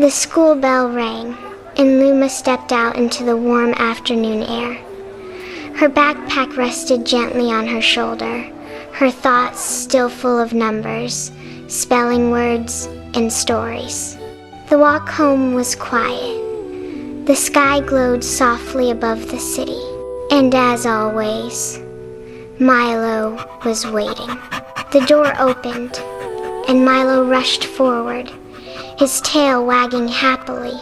The school bell rang, and Luma stepped out into the warm afternoon air. Her backpack rested gently on her shoulder, her thoughts still full of numbers, spelling words, and stories. The walk home was quiet. The sky glowed softly above the city, and as always, Milo was waiting. The door opened, and Milo rushed forward, his tail wagging happily.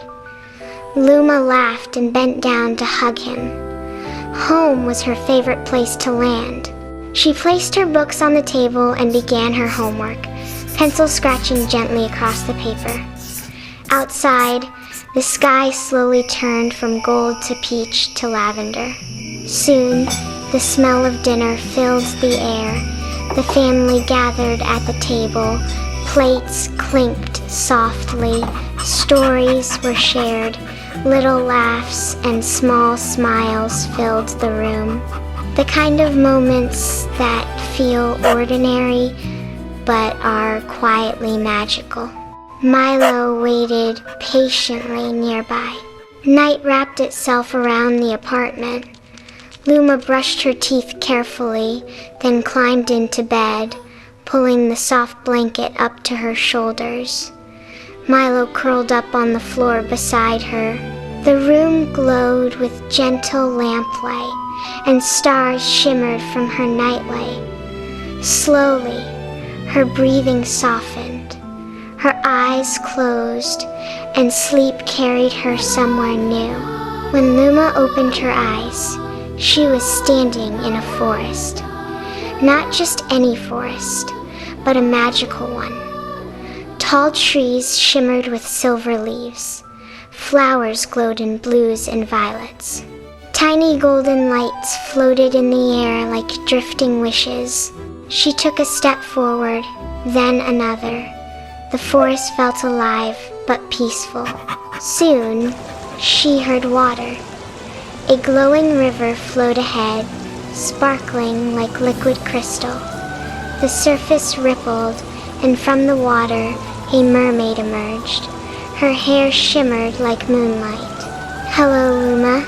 Luma laughed and bent down to hug him. Home was her favorite place to land. She placed her books on the table and began her homework, pencil scratching gently across the paper. Outside, the sky slowly turned from gold to peach to lavender. Soon, the smell of dinner filled the air. The family gathered at the table. Plates clinked softly. Stories were shared. Little laughs and small smiles filled the room. The kind of moments that feel ordinary but are quietly magical. Milo waited patiently nearby. Night wrapped itself around the apartment. Luma brushed her teeth carefully, then climbed into bed, pulling the soft blanket up to her shoulders. Milo curled up on the floor beside her. The room glowed with gentle lamplight, and stars shimmered from her nightlight. Slowly, her breathing softened. Her eyes closed, and sleep carried her somewhere new. When Luma opened her eyes, she was standing in a forest. Not just any forest, but a magical one. Tall trees shimmered with silver leaves. Flowers glowed in blues and violets. Tiny golden lights floated in the air like drifting wishes. She took a step forward, then another. The forest felt alive but peaceful. Soon, she heard water. A glowing river flowed ahead, sparkling like liquid crystal. The surface rippled, and from the water, a mermaid emerged. Her hair shimmered like moonlight. "Hello, Luma,"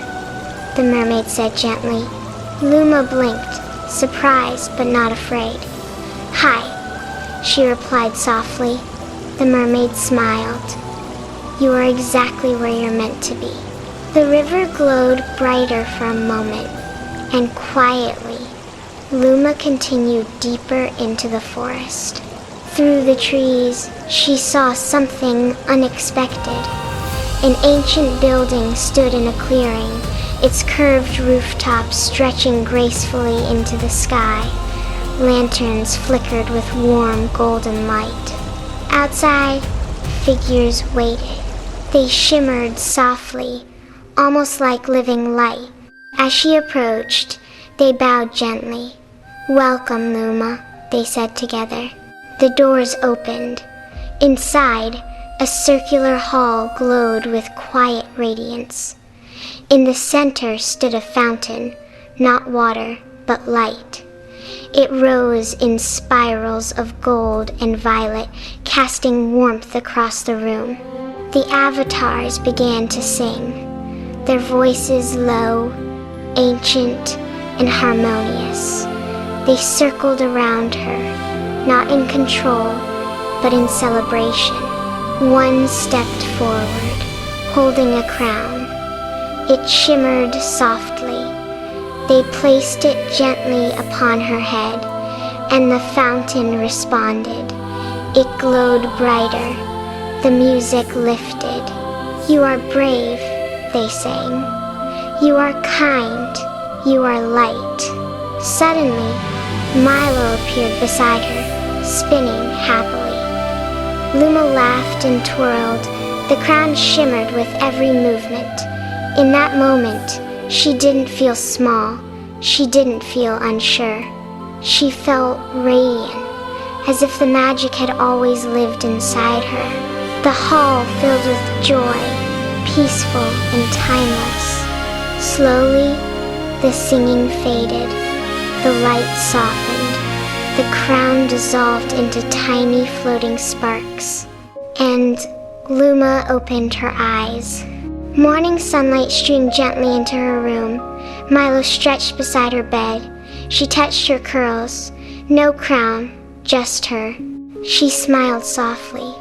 the mermaid said gently. Luma blinked, surprised but not afraid. "Hi," she replied softly. The mermaid smiled. "You are exactly where you're meant to be." The river glowed brighter for a moment, and quietly, Luma continued deeper into the forest. Through the trees, she saw something unexpected. An ancient building stood in a clearing, its curved rooftop stretching gracefully into the sky. Lanterns flickered with warm golden light. Outside, figures waited. They shimmered softly, almost like living light. As she approached, they bowed gently. "Welcome, Luma," they said together. The doors opened. Inside, a circular hall glowed with quiet radiance. In the center stood a fountain, not water, but light. It rose in spirals of gold and violet, casting warmth across the room. The avatars began to sing, their voices low, ancient, and harmonious. They circled around her, not in control, but in celebration. One stepped forward, holding a crown. It shimmered softly. They placed it gently upon her head, and the fountain responded. It glowed brighter. The music lifted. "You are brave," they sang. "You are kind. You are light." Suddenly, Milo appeared beside her, spinning happily. Luma laughed and twirled. The crown shimmered with every movement. In that moment, she didn't feel small. She didn't feel unsure. She felt radiant, as if the magic had always lived inside her. The hall filled with joy, peaceful and timeless. Slowly, the singing faded. The light softened. The crown dissolved into tiny floating sparks. And Luma opened her eyes. Morning sunlight streamed gently into her room. Milo stretched beside her bed. She touched her curls. No crown, just her. She smiled softly.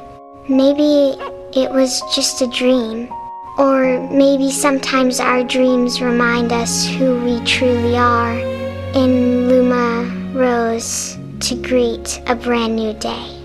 Maybe it was just a dream. Or maybe sometimes our dreams remind us who we truly are. And Luma rose to greet a brand new day.